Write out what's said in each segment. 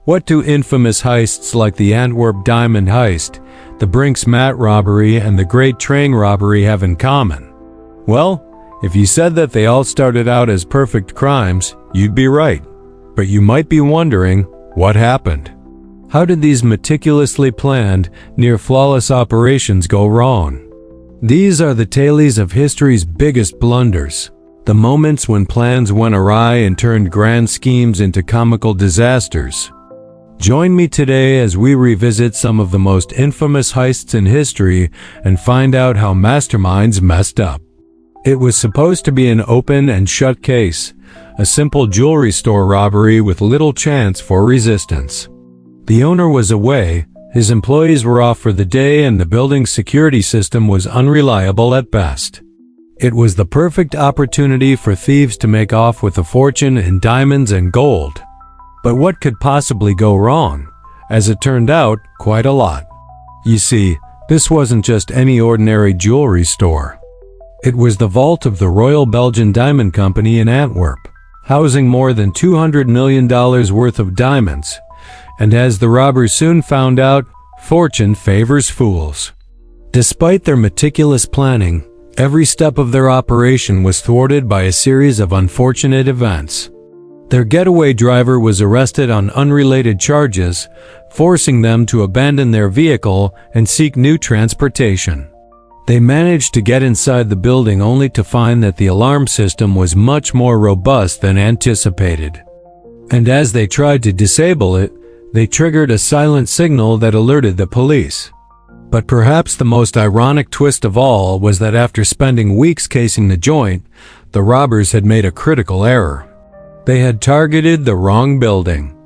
What do infamous heists like the Antwerp diamond heist, the Brinks mat robbery, and the Great Train robbery have in common? Well, if you said that they all started out as perfect crimes, you'd be right. But you might be wondering, what happened? How did these meticulously planned, near-flawless operations go wrong? These are the tales of history's biggest blunders, the moments when plans went awry and turned grand schemes into comical disasters. Join me today as we revisit some of the most infamous heists in history and find out how masterminds messed up. It was supposed to be an open and shut case, a simple jewelry store robbery with little chance for resistance. The owner was away, his employees were off for the day, and the building's security system was unreliable at best. It was the perfect opportunity for thieves to make off with a fortune in diamonds and gold. But what could possibly go wrong? As it turned out, quite a lot. You see, this wasn't just any ordinary jewelry store. It was the vault of the Royal Belgian Diamond Company in Antwerp, housing more than $200 million worth of diamonds. And as the robbers soon found out, fortune favors fools. Despite their meticulous planning, every step of their operation was thwarted by a series of unfortunate events. Their getaway driver was arrested on unrelated charges, forcing them to abandon their vehicle and seek new transportation. They managed to get inside the building only to find that the alarm system was much more robust than anticipated. And as they tried to disable it, they triggered a silent signal that alerted the police. But perhaps the most ironic twist of all was that after spending weeks casing the joint, the robbers had made a critical error. They had targeted the wrong building.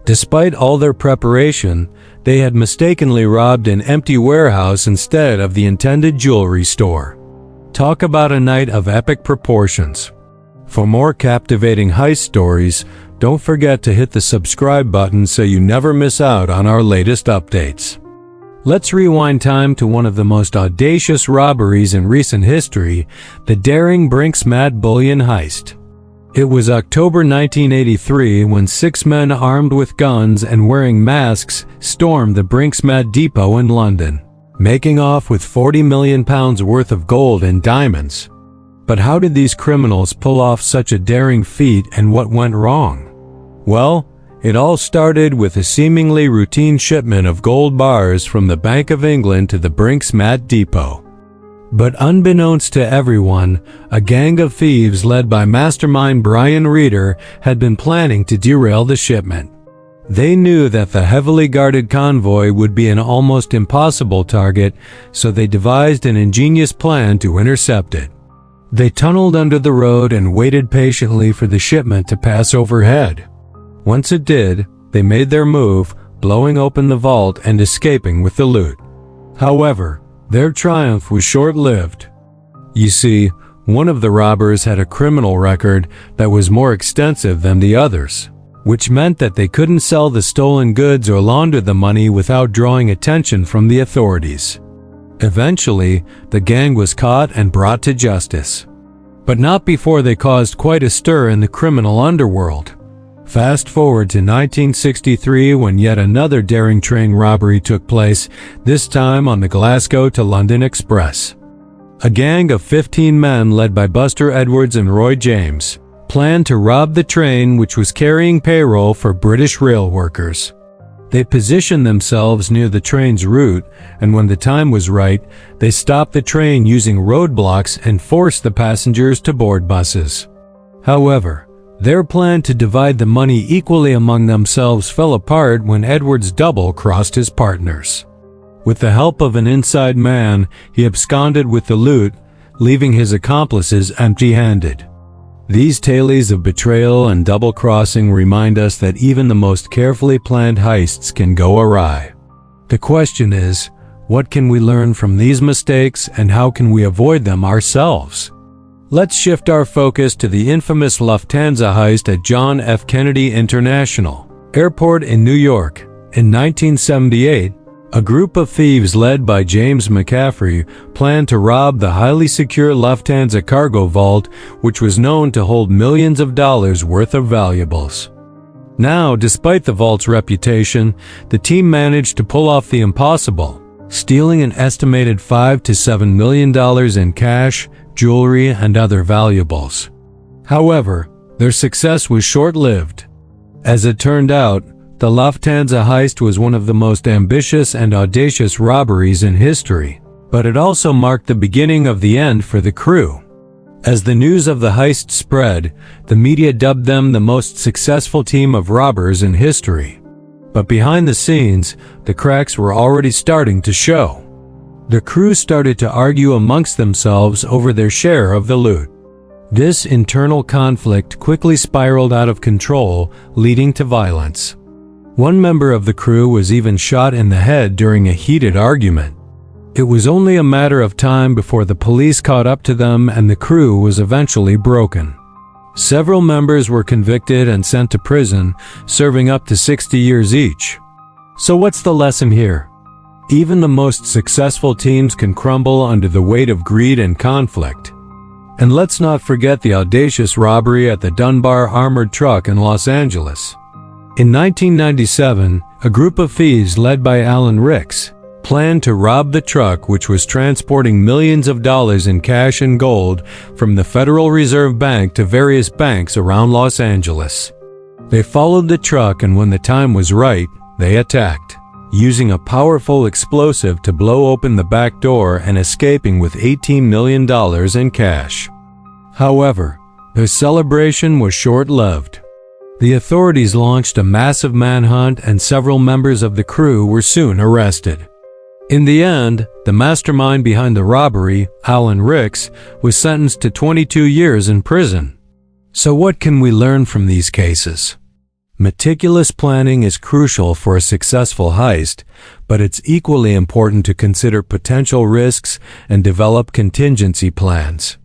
Despite all their preparation, they had mistakenly robbed an empty warehouse instead of the intended jewelry store. Talk about a night of epic proportions. For more captivating heist stories, don't forget to hit the subscribe button so you never miss out on our latest updates. Let's rewind time to one of the most audacious robberies in recent history, the daring Brinks mat bullion heist. It was October 1983 when 6 men armed with guns and wearing masks stormed the Brinks mat depot in London, making off with £40 million worth of gold and diamonds. But how did these criminals pull off such a daring feat, and what went wrong? Well, it all started with a seemingly routine shipment of gold bars from the Bank of England to the Brinks mat depot. But unbeknownst to everyone, a gang of thieves led by mastermind Brian Reeder had been planning to derail the shipment. They knew that the heavily guarded convoy would be an almost impossible target, so they devised an ingenious plan to intercept it. They tunneled under the road and waited patiently for the shipment to pass overhead. Once it did, they made their move, blowing open the vault and escaping with the loot. However, their triumph was short-lived. You see, one of the robbers had a criminal record that was more extensive than the others, which meant that they couldn't sell the stolen goods or launder the money without drawing attention from the authorities. Eventually, the gang was caught and brought to justice. But not before they caused quite a stir in the criminal underworld. Fast forward to 1963 when yet another daring train robbery took place, this time on the Glasgow to London Express. A gang of 15 men led by Buster Edwards and Roy James planned to rob the train which was carrying payroll for British rail workers. They positioned themselves near the train's route, and when the time was right, they stopped the train using roadblocks and forced the passengers to board buses. However, their plan to divide the money equally among themselves fell apart when Edwards double-crossed his partners. With the help of an inside man, he absconded with the loot, leaving his accomplices empty-handed. These tales of betrayal and double-crossing remind us that even the most carefully planned heists can go awry. The question is, what can we learn from these mistakes and how can we avoid them ourselves? Let's shift our focus to the infamous Lufthansa heist at John F. Kennedy International Airport in New York. In 1978, a group of thieves led by James McCaffrey planned to rob the highly secure Lufthansa cargo vault, which was known to hold millions of dollars worth of valuables. Now, despite the vault's reputation, the team managed to pull off the impossible, stealing an estimated $5 to $7 million in cash, jewelry, and other valuables. However, their success was short-lived. As it turned out, the Lufthansa heist was one of the most ambitious and audacious robberies in history, but it also marked the beginning of the end for the crew. As the news of the heist spread, the media dubbed them the most successful team of robbers in history. But behind the scenes, the cracks were already starting to show. The crew started to argue amongst themselves over their share of the loot. This internal conflict quickly spiraled out of control, leading to violence. One member of the crew was even shot in the head during a heated argument. It was only a matter of time before the police caught up to them and the crew was eventually broken. Several members were convicted and sent to prison, serving up to 60 years each. So what's the lesson here? Even the most successful teams can crumble under the weight of greed and conflict. And let's not forget the audacious robbery at the Dunbar armored truck in Los Angeles. In 1997, a group of thieves led by Alan Ricks planned to rob the truck, which was transporting millions of dollars in cash and gold from the Federal Reserve Bank to various banks around Los Angeles. They followed the truck, and when the time was right, they attacked, using a powerful explosive to blow open the back door and escaping with $18 million in cash. However, their celebration was short-lived. The authorities launched a massive manhunt and several members of the crew were soon arrested. In the end, the mastermind behind the robbery, Alan Ricks, was sentenced to 22 years in prison. So what can we learn from these cases? Meticulous planning is crucial for a successful heist, but it's equally important to consider potential risks and develop contingency plans.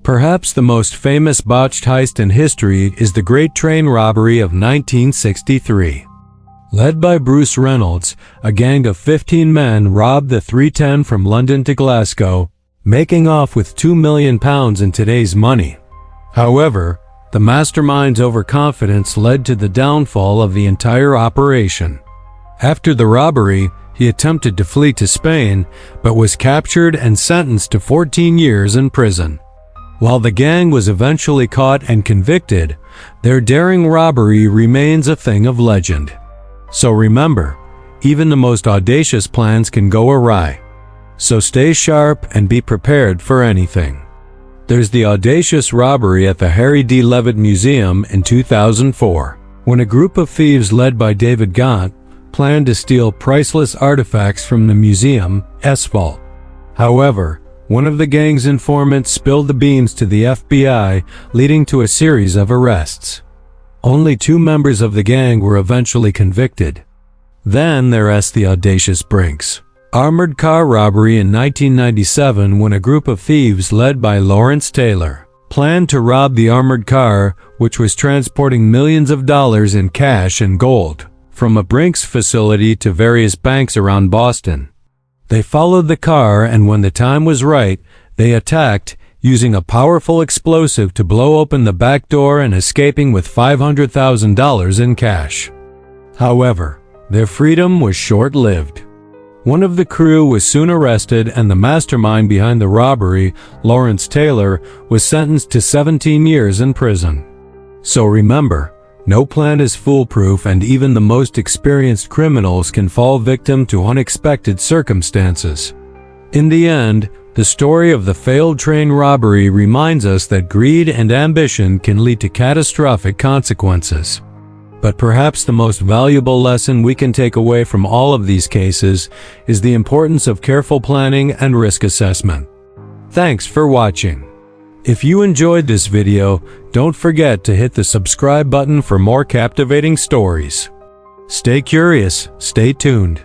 Perhaps the most famous botched heist in history is the Great Train Robbery of 1963. Led by Bruce Reynolds, a gang of 15 men robbed the 310 from London to Glasgow, making off with £2 million in today's money. However, the mastermind's overconfidence led to the downfall of the entire operation. After the robbery, he attempted to flee to Spain, but was captured and sentenced to 14 years in prison. While the gang was eventually caught and convicted, their daring robbery remains a thing of legend. So remember, even the most audacious plans can go awry. So stay sharp and be prepared for anything. There's the audacious robbery at the Harry D. Leavitt Museum in 2004, when a group of thieves led by David Gaunt planned to steal priceless artifacts from the museum's vault. However, one of the gang's informants spilled the beans to the FBI, leading to a series of arrests. Only 2 members of the gang were eventually convicted. Then there's the audacious Brinks armored car robbery in 1997, when a group of thieves led by Lawrence Taylor planned to rob the armored car, which was transporting millions of dollars in cash and gold from a Brinks facility to various banks around Boston. They followed the car, and when the time was right, they attacked, using a powerful explosive to blow open the back door and escaping with $500,000 in cash. However, their freedom was short-lived. One of the crew was soon arrested, and the mastermind behind the robbery, Lawrence Taylor, was sentenced to 17 years in prison. So remember, no plan is foolproof, and even the most experienced criminals can fall victim to unexpected circumstances. In the end, the story of the failed train robbery reminds us that greed and ambition can lead to catastrophic consequences. But perhaps the most valuable lesson we can take away from all of these cases is the importance of careful planning and risk assessment. Thanks for watching. If you enjoyed this video, don't forget to hit the subscribe button for more captivating stories. Stay curious, stay tuned.